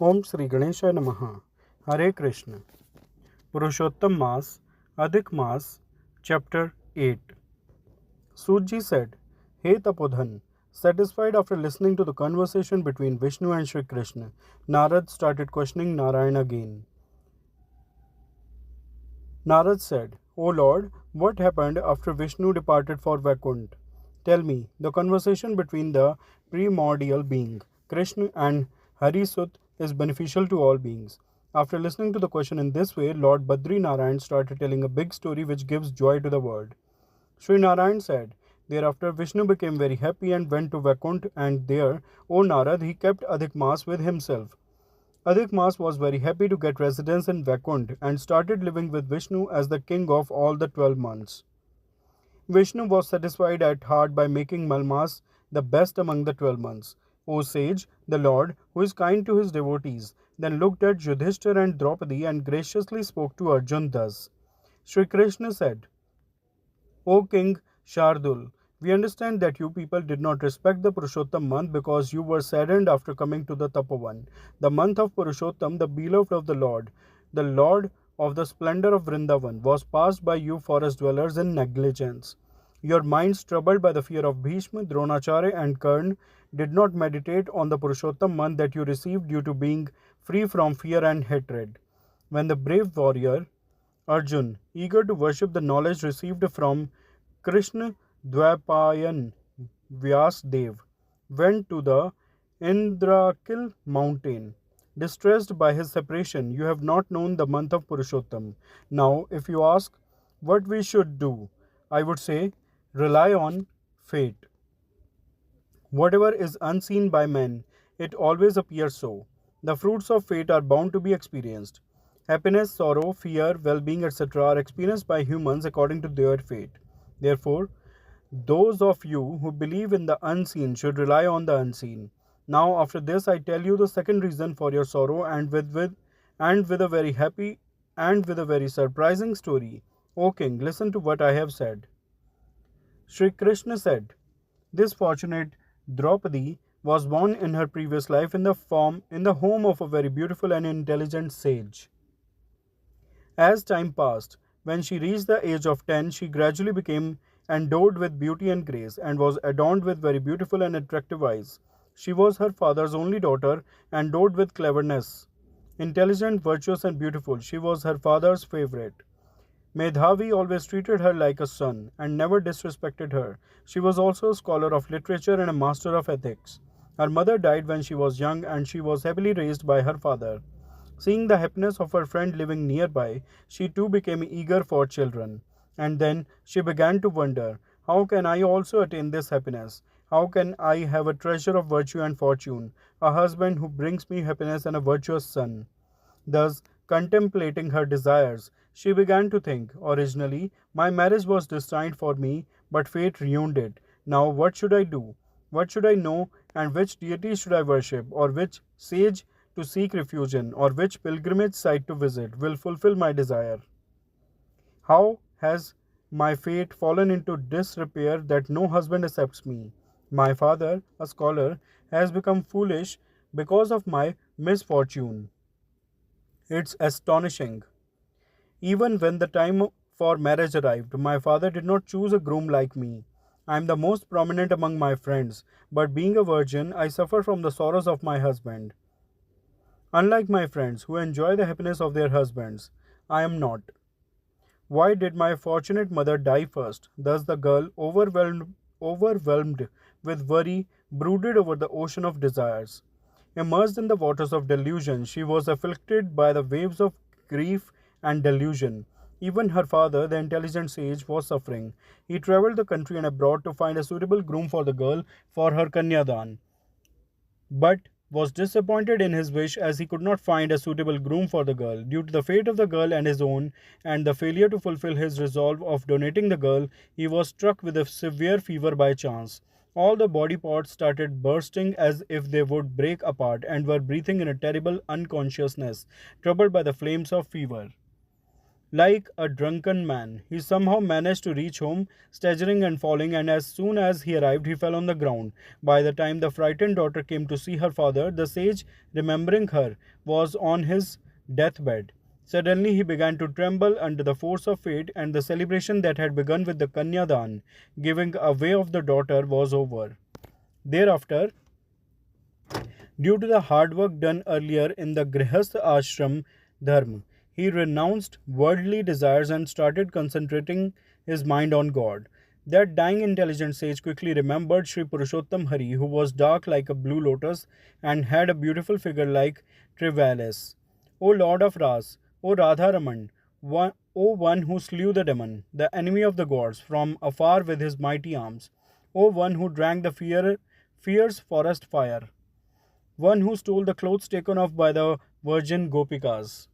Om Sri Ganesha Namaha. Hare Krishna. Purushottam Maas, Adhik Maas, Chapter 8. Suji said, Hey Tapodhan, satisfied after listening to the conversation between Vishnu and Sri Krishna, Narad started questioning Narayan again. Narad said, O Lord, what happened after Vishnu departed for Vaikuntha? Tell me, the conversation between the primordial being, Krishna, and Harisut is beneficial to all beings. After listening to the question in this way, Lord Badri Narayan started telling a big story which gives joy to the world. Sri Narayan said, Thereafter Vishnu became very happy and went to Vaikuntha, and there, O Narad, he kept Adhik Maas with himself. Adhik Maas was very happy to get residence in Vaikuntha and started living with Vishnu as the king of all the 12 months. Vishnu was satisfied at heart by making Malmas the best among the 12 months. O sage, the Lord, who is kind to his devotees, then looked at Yudhishthir and Draupadi and graciously spoke to Arjun thus. Sri Krishna said, O King Shardul, we understand that you people did not respect the Purushottam month because you were saddened after coming to the Tapovan. The month of Purushottam, the beloved of the Lord of the splendor of Vrindavan, was passed by you forest dwellers in negligence. Your minds, troubled by the fear of Bhishma, Dronacharya, and Karna, did not meditate on the Purushottam month that you received due to being free from fear and hatred. When the brave warrior Arjun, eager to worship the knowledge received from Krishna Dvapayan Vyasdev, went to the Indrakil mountain. Distressed by his separation, you have not known the month of Purushottam. Now, if you ask what we should do, I would say rely on fate. Whatever is unseen by men, it always appears so. The fruits of fate are bound to be experienced. Happiness, sorrow, fear, well being, etc., are experienced by humans according to their fate. Therefore, those of you who believe in the unseen should rely on the unseen. Now, after this, I tell you the second reason for your sorrow, and with a very happy and with a very surprising story. O King, listen to what I have said. Sri Krishna said, This fortunate Draupadi was born in her previous life in the home of a very beautiful and intelligent sage. As time passed, when she reached the age of 10, she gradually became endowed with beauty and grace, and was adorned with very beautiful and attractive eyes. She was her father's only daughter, endowed with cleverness. Intelligent, virtuous, and beautiful, she was her father's favorite. Medhavi always treated her like a son and never disrespected her. She was also a scholar of literature and a master of ethics. Her mother died when she was young, and she was heavily raised by her father. Seeing the happiness of her friend living nearby, she too became eager for children. And then she began to wonder, how can I also attain this happiness? How can I have a treasure of virtue and fortune, a husband who brings me happiness and a virtuous son? Thus, contemplating her desires, she began to think, originally, my marriage was destined for me, but fate ruined it. Now, what should I do? What should I know, and which deity should I worship, or which sage to seek refuge in, or which pilgrimage site to visit will fulfill my desire? How has my fate fallen into disrepair that no husband accepts me? My father, a scholar, has become foolish because of my misfortune. It's astonishing. Even when the time for marriage arrived, my father did not choose a groom like me. I am the most prominent among my friends, but being a virgin, I suffer from the sorrows of my husband. Unlike my friends who enjoy the happiness of their husbands, I am not. Why did my fortunate mother die first? Thus the girl, overwhelmed with worry, brooded over the ocean of desires. Immersed in the waters of delusion, she was afflicted by the waves of grief and delusion. Even her father, the intelligent sage, was suffering. He travelled the country and abroad to find a suitable groom for the girl for her Kanyadan, but was disappointed in his wish as he could not find a suitable groom for the girl. Due to the fate of the girl and his own, and the failure to fulfill his resolve of donating the girl, he was struck with a severe fever by chance. All the body parts started bursting as if they would break apart, and were breathing in a terrible unconsciousness, troubled by the flames of fever. like a drunken man. He somehow managed to reach home, staggering and falling, and as soon as he arrived, he fell on the ground. By the time the frightened daughter came to see her father, the sage, remembering her, was on his deathbed. Suddenly he began to tremble under the force of fate, and the celebration that had begun with the Kanyadan, giving away of the daughter, was over. Thereafter, due to the hard work done earlier in the Grihastha ashram dharma, he renounced worldly desires and started concentrating his mind on God. That dying intelligent sage quickly remembered Sri Purushottam Hari, who was dark like a blue lotus and had a beautiful figure like Trivalis. O Lord of Ras, O Radharaman, O one who slew the demon, the enemy of the gods, from afar with his mighty arms, O one who drank the fierce forest fire, one who stole the clothes taken off by the virgin Gopikas.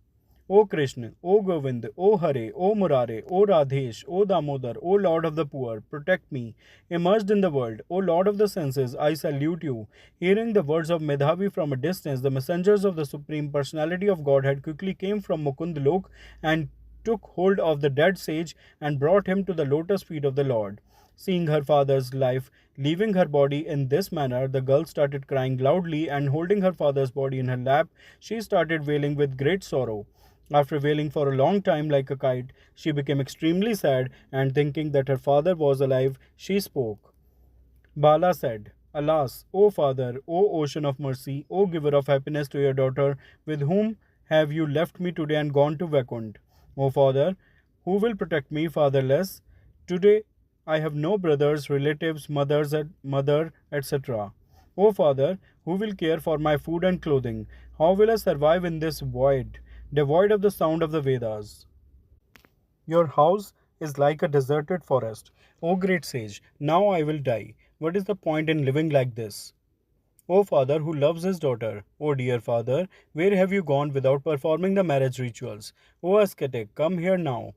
O Krishna, O Govind, O Hare, O Murare, O Radhesh, O Damodar, O Lord of the poor, protect me. Immersed in the world, O Lord of the senses, I salute you. Hearing the words of Medhavi from a distance, the messengers of the Supreme Personality of Godhead quickly came from Mukund Lok and took hold of the dead sage and brought him to the lotus feet of the Lord. Seeing her father's life leaving her body in this manner, the girl started crying loudly, and holding her father's body in her lap, she started wailing with great sorrow. After wailing for a long time like a kite, she became extremely sad, and thinking that her father was alive, she spoke. Bala said, Alas, O father, O ocean of mercy, O giver of happiness to your daughter, with whom have you left me today and gone to Vakunt? O father, who will protect me fatherless? Today I have no brothers, relatives, mother, etc. O father, who will care for my food and clothing? How will I survive in this void, devoid of the sound of the Vedas? Your house is like a deserted forest. O great sage, now I will die. What is the point in living like this? O father who loves his daughter, O dear father, where have you gone without performing the marriage rituals? O ascetic, come here now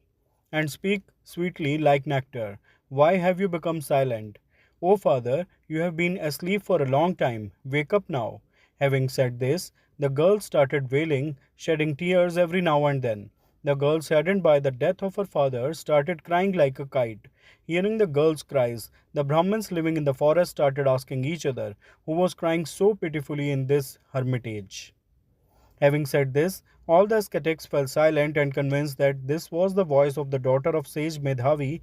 and speak sweetly like nectar. Why have you become silent? O father, you have been asleep for a long time. Wake up now. Having said this, the girl started wailing, shedding tears every now and then. The girl, saddened by the death of her father, started crying like a kite. Hearing the girl's cries, the Brahmins living in the forest started asking each other who was crying so pitifully in this hermitage. Having said this, all the ascetics fell silent and convinced that this was the voice of the daughter of sage Medhavi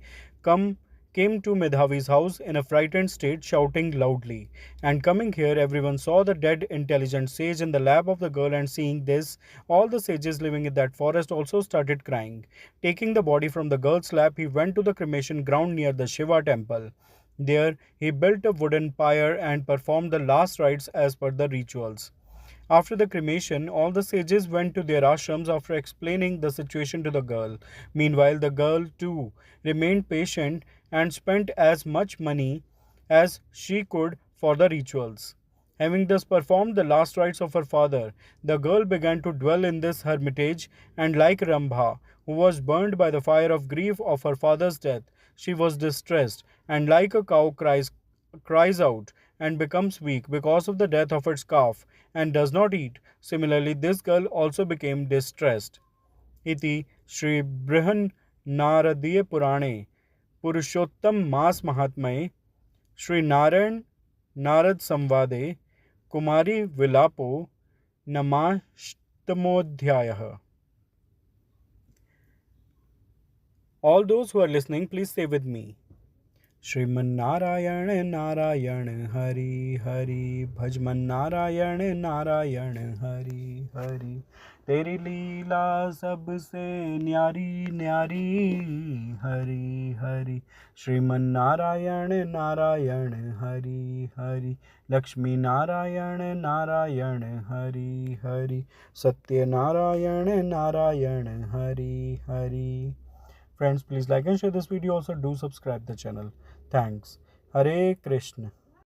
came to Medhavi's house in a frightened state, shouting loudly. And coming here, everyone saw the dead intelligent sage in the lap of the girl, and seeing this, all the sages living in that forest also started crying. Taking the body from the girl's lap, he went to the cremation ground near the Shiva temple. There, he built a wooden pyre and performed the last rites as per the rituals. After the cremation, all the sages went to their ashrams after explaining the situation to the girl. Meanwhile, the girl too remained patient and spent as much money as she could for the rituals. Having thus performed the last rites of her father, the girl began to dwell in this hermitage, and like Rambha, who was burned by the fire of grief of her father's death, she was distressed, and like a cow cries out and becomes weak because of the death of its calf and does not eat. Similarly, this girl also became distressed. Iti Sri Brihan Naradiya Purane Purushottam Maas Mahatmya Sri Narayan Narad Samvade Kumari Vilapo Namashtamodhyayah. All those who are listening, please say with me. Shriman Narayan Narayan Hari Hari Bhajman Narayan Narayan Hari Hari Teri Leela Sabse Nyari Nyari Hari Hari Shriman Narayan Narayan Hari Hari Lakshmi Narayan Narayan Hari Hari Satya Narayan Narayan Hari Hari. Friends, please like and share this video. Also, do subscribe the channel. Thanks. Hare Krishna.